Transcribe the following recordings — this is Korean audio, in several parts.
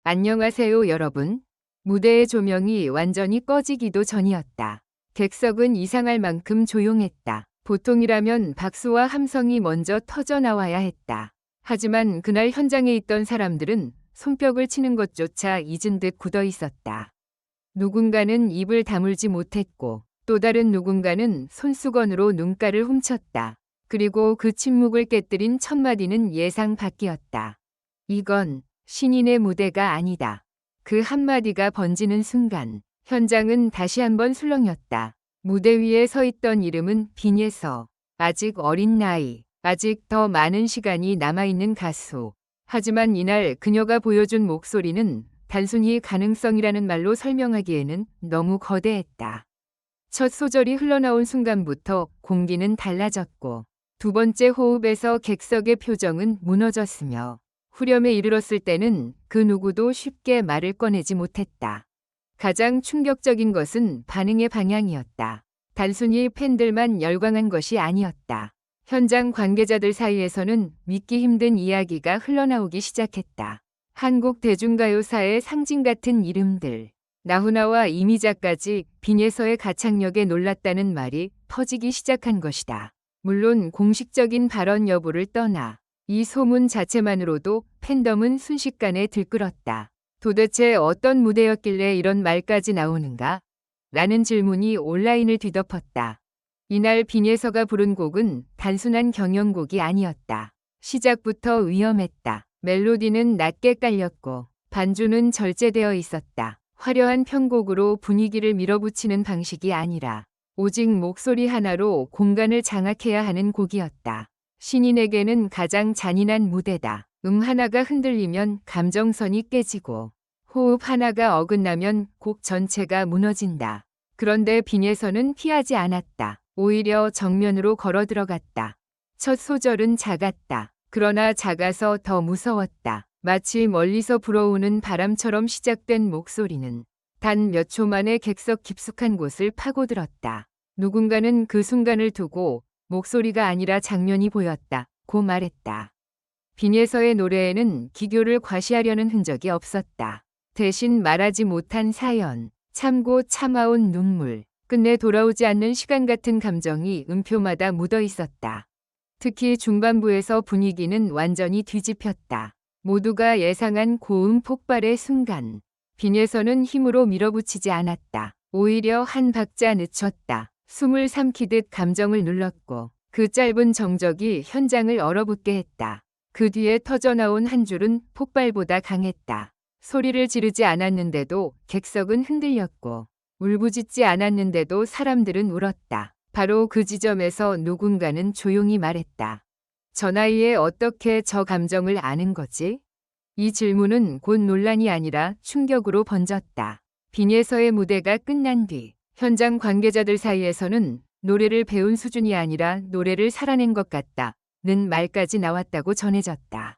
안녕하세요, 여러분. 무대의 조명이 완전히 꺼지기도 전이었다. 객석은 이상할 만큼 조용했다. 보통이라면 박수와 함성이 먼저 터져 나와야 했다. 하지만 그날 현장에 있던 사람들은 손뼉을 치는 것조차 잊은 듯 굳어 있었다. 누군가는 입을 다물지 못했고 또 다른 누군가는 손수건으로 눈가를 훔쳤다. 그리고 그 침묵을 깨뜨린 첫 마디는 예상 밖이었다. 이건 신인의 무대가 아니다. 그 한마디가 번지는 순간 현장은 다시 한번 술렁였다. 무대 위에 서 있던 이름은 빈예서. 아직 어린 나이, 아직 더 많은 시간이 남아있는 가수. 하지만 이날 그녀가 보여준 목소리는 단순히 가능성이라는 말로 설명하기에는 너무 거대했다. 첫 소절이 흘러나온 순간부터 공기는 달라졌고 두 번째 호흡에서 객석의 표정은 무너졌으며 후렴에 이르렀을 때는 그 누구도 쉽게 말을 꺼내지 못했다. 가장 충격적인 것은 반응의 방향이었다. 단순히 팬들만 열광한 것이 아니었다. 현장 관계자들 사이에서는 믿기 힘든 이야기가 흘러나오기 시작했다. 한국 대중가요사의 상징 같은 이름들, 나훈아와 이미자까지 빈예서의 가창력에 놀랐다는 말이 퍼지기 시작한 것이다. 물론 공식적인 발언 여부를 떠나 이 소문 자체만으로도 팬덤은 순식간에 들끓었다. 도대체 어떤 무대였길래 이런 말까지 나오는가? 라는 질문이 온라인을 뒤덮었다. 이날 빈예서가 부른 곡은 단순한 경연곡이 아니었다. 시작부터 위험했다. 멜로디는 낮게 깔렸고 반주는 절제되어 있었다. 화려한 편곡으로 분위기를 밀어붙이는 방식이 아니라 오직 목소리 하나로 공간을 장악해야 하는 곡이었다. 신인에게는 가장 잔인한 무대다. 하나가 흔들리면 감정선이 깨지고 호흡 하나가 어긋나면 곡 전체가 무너진다. 그런데 빈예서는 피하지 않았다. 오히려 정면으로 걸어 들어갔다. 첫 소절은 작았다. 그러나 작아서 더 무서웠다. 마치 멀리서 불어오는 바람처럼 시작된 목소리는 단 몇 초 만에 객석 깊숙한 곳을 파고들었다. 누군가는 그 순간을 두고 목소리가 아니라 장면이 보였다. 고 말했다. 빈예서의 노래에는 기교를 과시하려는 흔적이 없었다. 대신 말하지 못한 사연, 참고 참아온 눈물, 끝내 돌아오지 않는 시간 같은 감정이 음표마다 묻어 있었다. 특히 중반부에서 분위기는 완전히 뒤집혔다. 모두가 예상한 고음 폭발의 순간, 빈예서는 힘으로 밀어붙이지 않았다. 오히려 한 박자 늦췄다. 숨을 삼키듯 감정을 눌렀고 그 짧은 정적이 현장을 얼어붙게 했다. 그 뒤에 터져나온 한 줄은 폭발보다 강했다. 소리를 지르지 않았는데도 객석은 흔들렸고 울부짖지 않았는데도 사람들은 울었다. 바로 그 지점에서 누군가는 조용히 말했다. 저 나이에 어떻게 저 감정을 아는 거지? 이 질문은 곧 논란이 아니라 충격으로 번졌다. 빈예서의 무대가 끝난 뒤 현장 관계자들 사이에서는 노래를 배운 수준이 아니라 노래를 살아낸 것 같다는 말까지 나왔다고 전해졌다.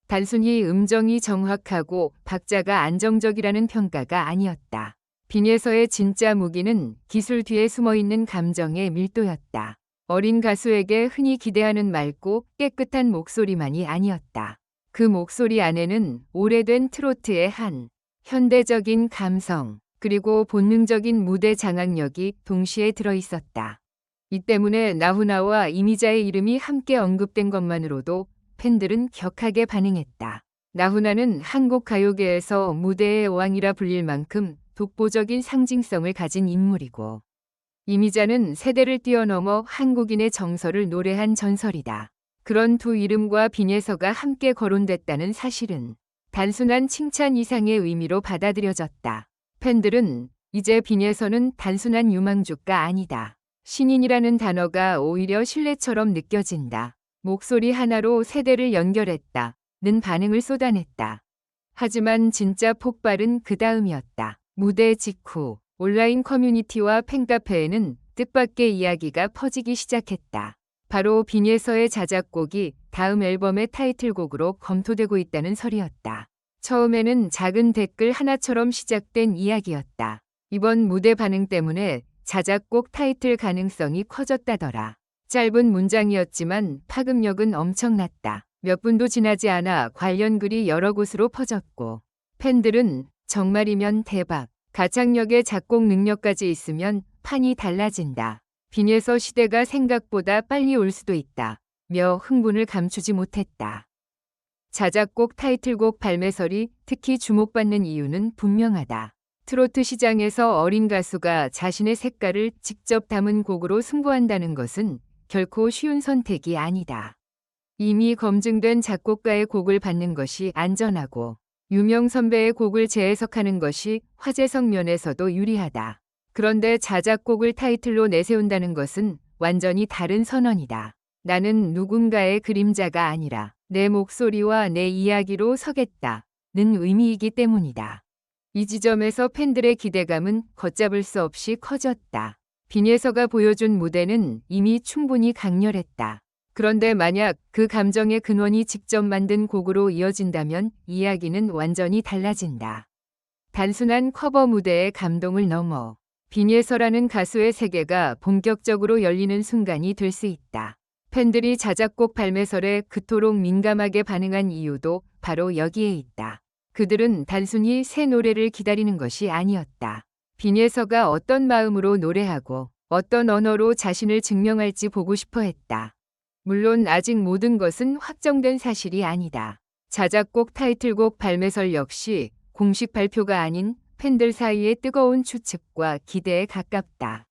단순히 음정이 정확하고 박자가 안정적이라는 평가가 아니었다. 빈예서의 진짜 무기는 기술 뒤에 숨어있는 감정의 밀도였다. 어린 가수에게 흔히 기대하는 맑고 깨끗한 목소리만이 아니었다. 그 목소리 안에는 오래된 트로트의 한 현대적인 감성, 그리고 본능적인 무대 장악력이 동시에 들어있었다. 이 때문에 나훈아와 이미자의 이름이 함께 언급된 것만으로도 팬들은 격하게 반응했다. 나훈아는 한국 가요계에서 무대의 왕이라 불릴 만큼 독보적인 상징성을 가진 인물이고 이미자는 세대를 뛰어넘어 한국인의 정서를 노래한 전설이다. 그런 두 이름과 빈예서가 함께 거론됐다는 사실은 단순한 칭찬 이상의 의미로 받아들여졌다. 팬들은 이제 빈예서는 단순한 유망주가 아니다. 신인이라는 단어가 오히려 신뢰처럼 느껴진다. 목소리 하나로 세대를 연결했다는 반응을 쏟아냈다. 하지만 진짜 폭발은 그 다음이었다. 무대 직후 온라인 커뮤니티와 팬카페에는 뜻밖의 이야기가 퍼지기 시작했다. 바로 빈예서의 자작곡이 다음 앨범의 타이틀곡으로 검토되고 있다는 설이었다. 처음에는 작은 댓글 하나처럼 시작된 이야기였다. 이번 무대 반응 때문에 자작곡 타이틀 가능성이 커졌다더라. 짧은 문장이었지만 파급력은 엄청났다. 몇 분도 지나지 않아 관련 글이 여러 곳으로 퍼졌고 팬들은 정말이면 대박, 가창력에 작곡 능력까지 있으면 판이 달라진다. 빈예서 시대가 생각보다 빨리 올 수도 있다. 며 흥분을 감추지 못했다. 자작곡 타이틀곡 발매설이 특히 주목받는 이유는 분명하다. 트로트 시장에서 어린 가수가 자신의 색깔을 직접 담은 곡으로 승부한다는 것은 결코 쉬운 선택이 아니다. 이미 검증된 작곡가의 곡을 받는 것이 안전하고 유명 선배의 곡을 재해석하는 것이 화제성 면에서도 유리하다. 그런데 자작곡을 타이틀로 내세운다는 것은 완전히 다른 선언이다. 나는 누군가의 그림자가 아니라 내 목소리와 내 이야기로 서겠다는 의미이기 때문이다. 이 지점에서 팬들의 기대감은 걷잡을 수 없이 커졌다. 빈예서가 보여준 무대는 이미 충분히 강렬했다. 그런데 만약 그 감정의 근원이 직접 만든 곡으로 이어진다면 이야기는 완전히 달라진다. 단순한 커버 무대의 감동을 넘어 빈예서라는 가수의 세계가 본격적으로 열리는 순간이 될 수 있다. 팬들이 자작곡 발매설에 그토록 민감하게 반응한 이유도 바로 여기에 있다. 그들은 단순히 새 노래를 기다리는 것이 아니었다. 빈예서가 어떤 마음으로 노래하고 어떤 언어로 자신을 증명할지 보고 싶어 했다. 물론 아직 모든 것은 확정된 사실이 아니다. 자작곡 타이틀곡 발매설 역시 공식 발표가 아닌 팬들 사이의 뜨거운 추측과 기대에 가깝다.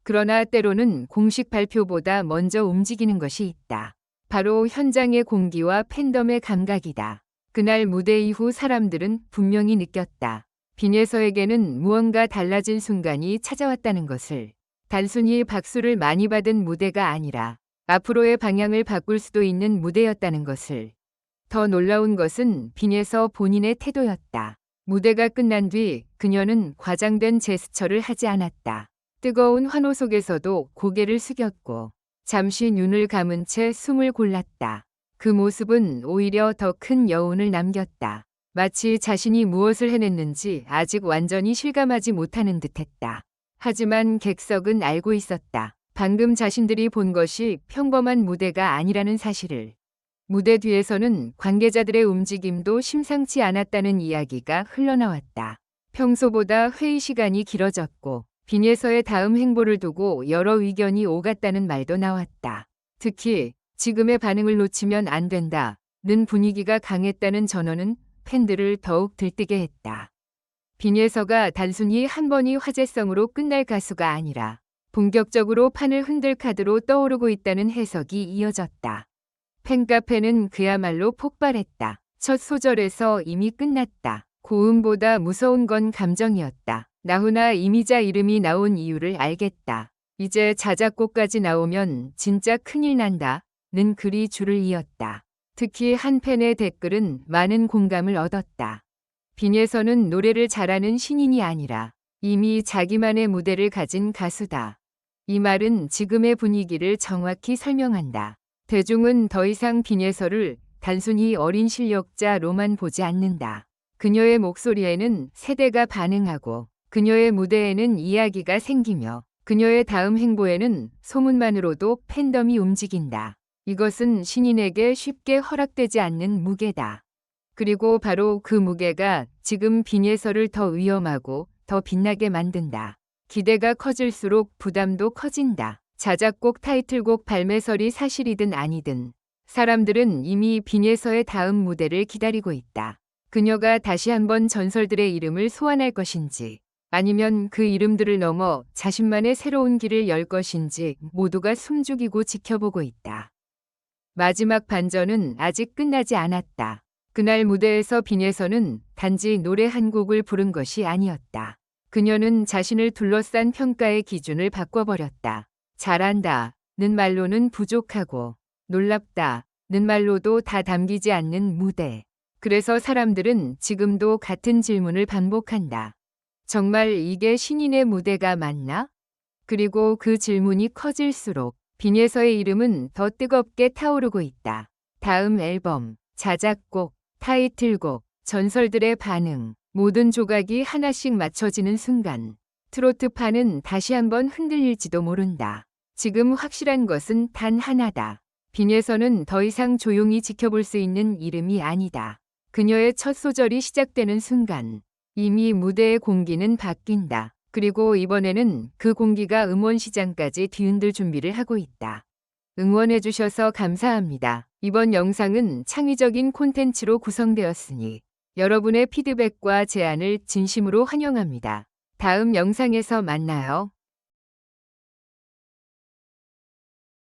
그러나 때로는 공식 발표보다 먼저 움직이는 것이 있다. 바로 현장의 공기와 팬덤의 감각이다. 그날 무대 이후 사람들은 분명히 느꼈다. 빈예서에게는 무언가 달라진 순간이 찾아왔다는 것을. 단순히 박수를 많이 받은 무대가 아니라 앞으로의 방향을 바꿀 수도 있는 무대였다는 것을. 더 놀라운 것은 빈예서 본인의 태도였다. 무대가 끝난 뒤 그녀는 과장된 제스처를 하지 않았다. 뜨거운 환호 속에서도 고개를 숙였고 잠시 눈을 감은 채 숨을 골랐다. 그 모습은 오히려 더 큰 여운을 남겼다. 마치 자신이 무엇을 해냈는지 아직 완전히 실감하지 못하는 듯했다. 하지만 객석은 알고 있었다. 방금 자신들이 본 것이 평범한 무대가 아니라는 사실을. 무대 뒤에서는 관계자들의 움직임도 심상치 않았다는 이야기가 흘러나왔다. 평소보다 회의 시간이 길어졌고 빈예서의 다음 행보를 두고 여러 의견이 오갔다는 말도 나왔다. 특히 지금의 반응을 놓치면 안 된다는 분위기가 강했다는 전언은 팬들을 더욱 들뜨게 했다. 빈예서가 단순히 한 번이 화제성으로 끝날 가수가 아니라 본격적으로 판을 흔들 카드로 떠오르고 있다는 해석이 이어졌다. 팬카페는 그야말로 폭발했다. 첫 소절에서 이미 끝났다. 고음보다 무서운 건 감정이었다. 나훈아 이미자 이름이 나온 이유를 알겠다. 이제 자작곡까지 나오면 진짜 큰일 난다. 는 글이 줄을 이었다. 특히 한 팬의 댓글은 많은 공감을 얻었다. 빈예서는 노래를 잘하는 신인이 아니라 이미 자기만의 무대를 가진 가수다. 이 말은 지금의 분위기를 정확히 설명한다. 대중은 더 이상 빈예서를 단순히 어린 실력자로만 보지 않는다. 그녀의 목소리에는 세대가 반응하고 그녀의 무대에는 이야기가 생기며 그녀의 다음 행보에는 소문만으로도 팬덤이 움직인다. 이것은 신인에게 쉽게 허락되지 않는 무게다. 그리고 바로 그 무게가 지금 빈예서를 더 위험하고 더 빛나게 만든다. 기대가 커질수록 부담도 커진다. 자작곡 타이틀곡 발매설이 사실이든 아니든 사람들은 이미 빈예서의 다음 무대를 기다리고 있다. 그녀가 다시 한번 전설들의 이름을 소환할 것인지 아니면 그 이름들을 넘어 자신만의 새로운 길을 열 것인지 모두가 숨죽이고 지켜보고 있다. 마지막 반전은 아직 끝나지 않았다. 그날 무대에서 빈예서는 단지 노래 한 곡을 부른 것이 아니었다. 그녀는 자신을 둘러싼 평가의 기준을 바꿔버렸다. 잘한다는 말로는 부족하고 놀랍다는 말로도 다 담기지 않는 무대. 그래서 사람들은 지금도 같은 질문을 반복한다. 정말 이게 신인의 무대가 맞나? 그리고 그 질문이 커질수록 빈예서의 이름은 더 뜨겁게 타오르고 있다. 다음 앨범, 자작곡, 타이틀곡, 전설들의 반응, 모든 조각이 하나씩 맞춰지는 순간 트로트판은 다시 한번 흔들릴지도 모른다. 지금 확실한 것은 단 하나다. 빈예서는 더 이상 조용히 지켜볼 수 있는 이름이 아니다. 그녀의 첫 소절이 시작되는 순간 이미 무대의 공기는 바뀐다. 그리고 이번에는 그 공기가 음원 시장까지 뒤흔들 준비를 하고 있다. 응원해주셔서 감사합니다. 이번 영상은 창의적인 콘텐츠로 구성되었으니 여러분의 피드백과 제안을 진심으로 환영합니다. 다음 영상에서 만나요.